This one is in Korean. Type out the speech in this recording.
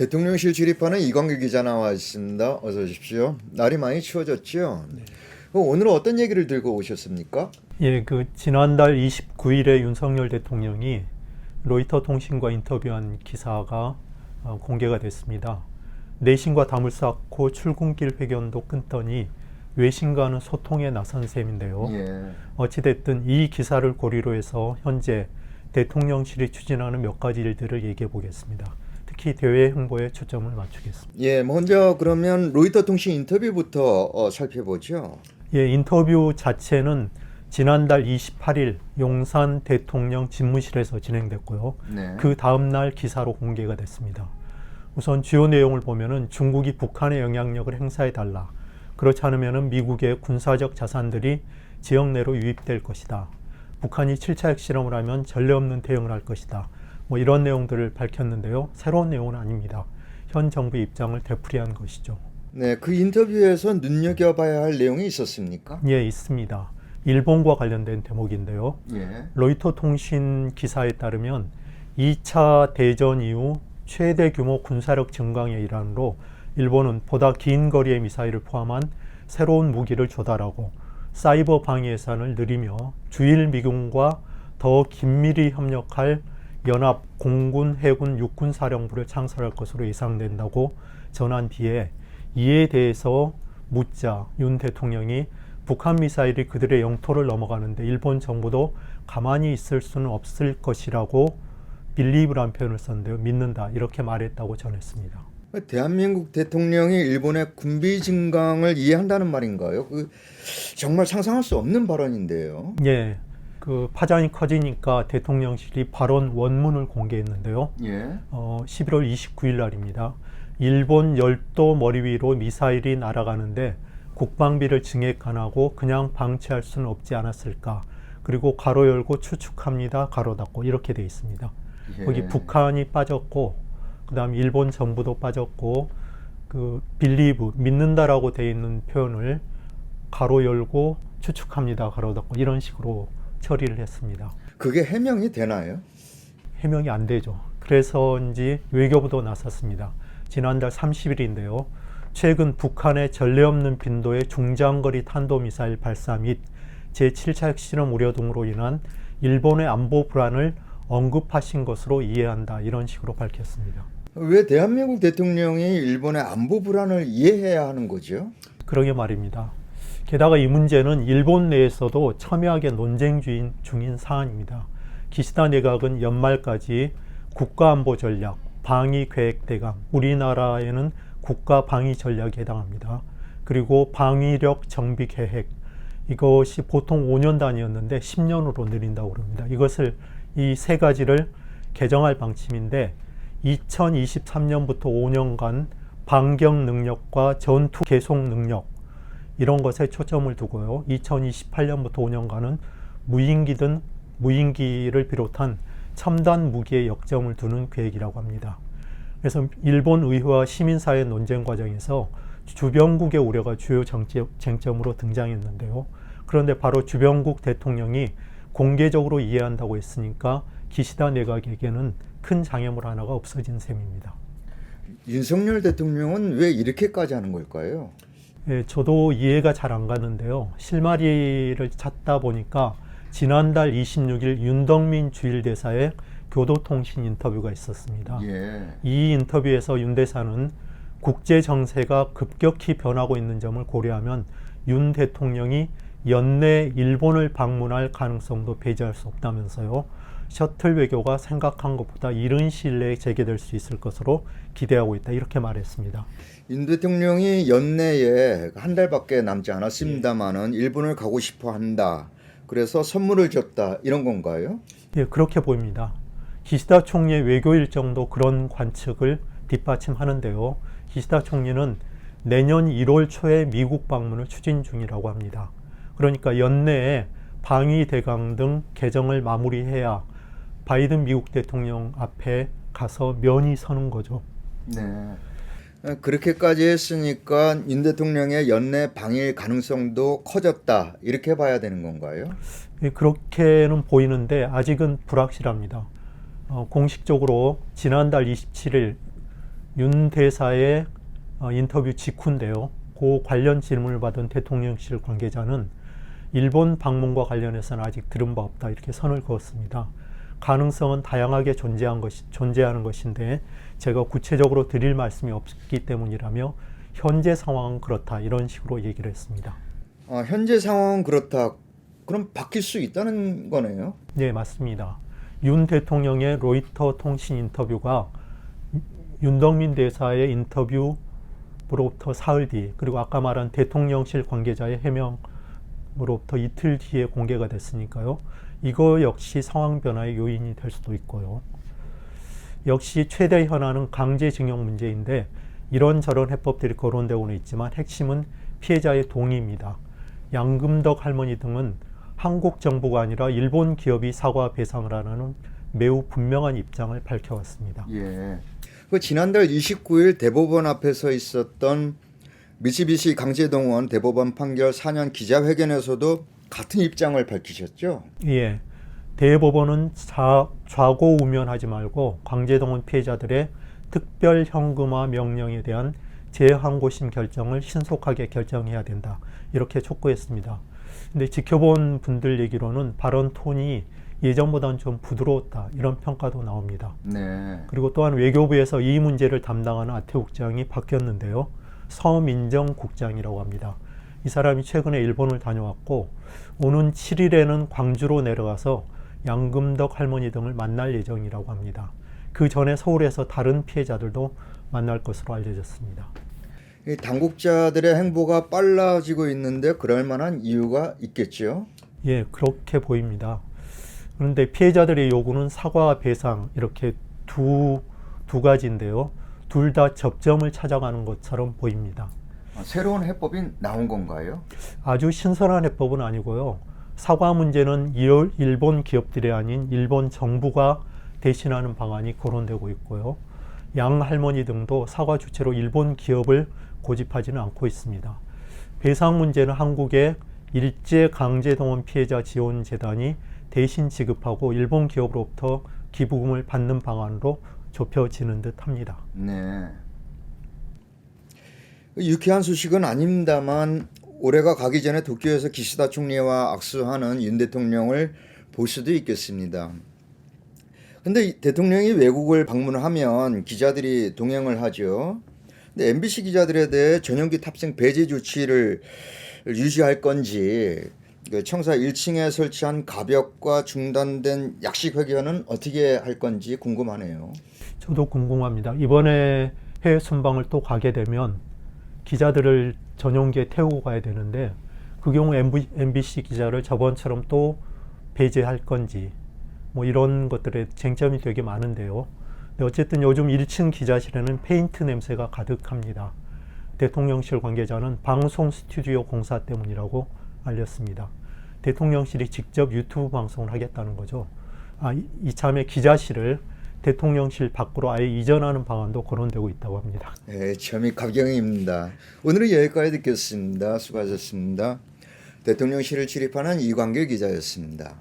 대통령실 출입하는 이광규 기자 나와 있습니다. 어서 오십시오. 날이 많이 추워졌죠? 네. 오늘은 어떤 얘기를 들고 오셨습니까? 예, 지난달 29일에 윤석열 대통령이 로이터 통신과 인터뷰한 기사가 공개가 됐습니다. 내신과 담을 쌓고 출근길 회견도 끊더니 외신과는 소통에 나선 셈인데요. 예. 어찌됐든 이 기사를 고리로 해서 현재 대통령실이 추진하는 몇 가지 일들을 얘기해 보겠습니다. 특히 대외 홍보에 초점을 맞추겠습니다. 예, 먼저 그러면 로이터 통신 인터뷰부터 살펴보죠. 예, 인터뷰 자체는 지난달 28일 용산 대통령 집무실에서 진행됐고요. 네. 그 다음 날 기사로 공개가 됐습니다. 우선 주요 내용을 보면은 중국이 북한의 영향력을 행사해달라. 그렇지 않으면은 미국의 군사적 자산들이 지역 내로 유입될 것이다. 북한이 7차 핵실험을 하면 전례 없는 대응을 할 것이다. 뭐 이런 내용들을 밝혔는데요. 새로운 내용은 아닙니다. 현 정부의 입장을 되풀이한 것이죠. 네, 그 인터뷰에서 눈여겨봐야 할 내용이 있었습니까? 예, 있습니다. 일본과 관련된 대목인데요. 예. 로이터 통신 기사에 따르면 2차 대전 이후 최대 규모 군사력 증강의 일환으로 일본은 보다 긴 거리의 미사일을 포함한 새로운 무기를 조달하고 사이버 방위 예산을 늘리며 주일 미군과 더 긴밀히 협력할 연합 공군, 해군, 육군 사령부를 창설할 것으로 예상된다고 전한 뒤에 이에 대해서 묻자 윤 대통령이 북한 미사일이 그들의 영토를 넘어가는데 일본 정부도 가만히 있을 수는 없을 것이라고 빌리브란 표현을 썼는데요. 믿는다 이렇게 말했다고 전했습니다. 대한민국 대통령이 일본의 군비 증강을 이해한다는 말인가요? 정말 상상할 수 없는 발언인데요. 예, 파장이 커지니까 대통령실이 발언 원문을 공개했는데요. 예. 11월 29일 날입니다. 일본 열도 머리 위로 미사일이 날아가는데 국방비를 증액 안 하고 그냥 방치할 수는 없지 않았을까. 그리고 가로 열고 추측합니다. 가로 닫고 이렇게 돼 있습니다. 예. 거기 북한이 빠졌고 그다음 일본 정부도 빠졌고 빌리브 믿는다라고 돼 있는 표현을 가로 열고 추측합니다. 가로 닫고 이런 식으로 처리를 했습니다. 그게 해명이 되나요? 해명이 안 되죠. 그래서인지 외교부도 나섰습니다. 지난달 30일인데요. 최근 북한의 전례 없는 빈도의 중장거리 탄도미사일 발사 및 제7차 핵실험 우려 등으로 인한 일본의 안보 불안을 언급하신 것으로 이해한다. 이런 식으로 밝혔습니다. 왜 대한민국 대통령이 일본의 안보 불안을 이해해야 하는 거죠? 그러게 말입니다. 게다가 이 문제는 일본 내에서도 첨예하게 논쟁 중인 사안입니다. 기시다 내각은 연말까지 국가안보 전략, 방위계획 대강, 우리나라에는 국가 방위 전략에 해당합니다. 그리고 방위력 정비 계획, 이것이 보통 5년 단위였는데 10년으로 늘린다고 그럽니다. 이 세 가지를 개정할 방침인데 2023년부터 5년간 반경 능력과 전투 계속 능력 이런 것에 초점을 두고요. 2028년부터 5년간은 무인기를 비롯한 첨단 무기에 역점을 두는 계획이라고 합니다. 그래서 일본 의회와 시민사회 논쟁 과정에서 주변국의 우려가 주요 쟁점으로 등장했는데요. 그런데 바로 주변국 대통령이 공개적으로 이해한다고 했으니까 기시다 내각에게는 큰 장애물 하나가 없어진 셈입니다. 윤석열 대통령은 왜 이렇게까지 하는 걸까요? 예, 저도 이해가 잘 안 가는데요. 실마리를 찾다 보니까 지난달 26일 윤덕민 주일대사의 교도통신 인터뷰가 있었습니다. 예. 이 인터뷰에서 윤 대사는 국제 정세가 급격히 변하고 있는 점을 고려하면 윤 대통령이 연내 일본을 방문할 가능성도 배제할 수 없다면서요. 셔틀 외교가 생각한 것보다 이른 시일 내에 재개될 수 있을 것으로 기대하고 있다. 이렇게 말했습니다. 윤 대통령이 연내에 한 달밖에 남지 않았습니다만은 일본을 가고 싶어 한다. 그래서 선물을 줬다. 이런 건가요? 예, 그렇게 보입니다. 기시다 총리의 외교 일정도 그런 관측을 뒷받침하는데요. 기시다 총리는 내년 1월 초에 미국 방문을 추진 중이라고 합니다. 그러니까 연내에 방위 대강 등 개정을 마무리해야 바이든 미국 대통령 앞에 가서 면이 서는 거죠. 네. 그렇게까지 했으니까 윤 대통령의 연내 방일 가능성도 커졌다. 이렇게 봐야 되는 건가요? 예, 그렇게는 보이는데 아직은 불확실합니다. 공식적으로 지난달 27일 윤 대사의 인터뷰 직후인데요. 그 관련 질문을 받은 대통령실 관계자는 일본 방문과 관련해서는 아직 들은 바 없다 이렇게 선을 그었습니다. 가능성은 다양하게 존재하는 것인데 제가 구체적으로 드릴 말씀이 없기 때문이라며 현재 상황은 그렇다 이런 식으로 얘기를 했습니다. 현재 상황은 그렇다. 그럼 바뀔 수 있다는 거네요? 네, 맞습니다. 윤 대통령의 로이터 통신 인터뷰가 윤덕민 대사의 인터뷰로부터 사흘 뒤, 그리고 아까 말한 대통령실 관계자의 해명으로부터 이틀 뒤에 공개가 됐으니까요. 이거 역시 상황 변화의 요인이 될 수도 있고요. 역시 최대 현안은 강제징용 문제인데 이런저런 해법들이 거론되고는 있지만 핵심은 피해자의 동의입니다. 양금덕 할머니 등은 한국 정부가 아니라 일본 기업이 사과 배상을 하라는 매우 분명한 입장을 밝혀왔습니다. 예. 그 지난달 29일 대법원 앞에서 있었던 미쓰비시 강제동원 대법원 판결 4년 기자회견에서도 같은 입장을 밝히셨죠? 예. 대법원은 좌고우면하지 말고 강제동원 피해자들의 특별 현금화 명령에 대한 재항고심 결정을 신속하게 결정해야 된다. 이렇게 촉구했습니다. 근데 지켜본 분들 얘기로는 발언 톤이 예전보다는 좀 부드러웠다. 이런 평가도 나옵니다. 네. 그리고 또한 외교부에서 이 문제를 담당하는 아태국장이 바뀌었는데요. 서민정국장이라고 합니다. 이 사람이 최근에 일본을 다녀왔고 오는 7일에는 광주로 내려가서 양금덕 할머니 등을 만날 예정이라고 합니다. 그 전에 서울에서 다른 피해자들도 만날 것으로 알려졌습니다. 이 당국자들의 행보가 빨라지고 있는데 그럴 만한 이유가 있겠죠? 예, 그렇게 보입니다. 그런데 피해자들의 요구는 사과와 배상 이렇게 두 가지인데요. 둘 다 접점을 찾아가는 것처럼 보입니다. 새로운 해법이 나온 건가요? 아주 신선한 해법은 아니고요. 사과 문제는 일본 기업들이 아닌 일본 정부가 대신하는 방안이 거론되고 있고요. 양 할머니 등도 사과 주체로 일본 기업을 고집하지는 않고 있습니다. 배상 문제는 한국의 일제 강제동원 피해자 지원 재단이 대신 지급하고 일본 기업으로부터 기부금을 받는 방안으로 좁혀지는 듯합니다. 네. 유쾌한 소식은 아닙니다만 올해가 가기 전에 도쿄에서 기시다 총리와 악수하는 윤 대통령을 볼 수도 있겠습니다. 근데 대통령이 외국을 방문하면 기자들이 동행을 하죠. 근데 MBC 기자들에 대해 전용기 탑승 배제 조치를 유지할 건지, 청사 1층에 설치한 가벽과 중단된 약식 회견은 어떻게 할 건지 궁금하네요. 저도 궁금합니다. 이번에 해외 순방을 또 가게 되면 기자들을 전용기에 태우고 가야 되는데 그 경우 MBC 기자를 저번처럼 또 배제할 건지 뭐 이런 것들에 쟁점이 되게 많은데요. 어쨌든 요즘 1층 기자실에는 페인트 냄새가 가득합니다. 대통령실 관계자는 방송 스튜디오 공사 때문이라고 알렸습니다. 대통령실이 직접 유튜브 방송을 하겠다는 거죠. 이참에 기자실을 대통령실 밖으로 아예 이전하는 방안도 거론되고 있다고 합니다. 네, 점이 가경입니다. 오늘은 여기까지 듣겠습니다. 수고하셨습니다. 대통령실을 출입하는 이광길 기자였습니다.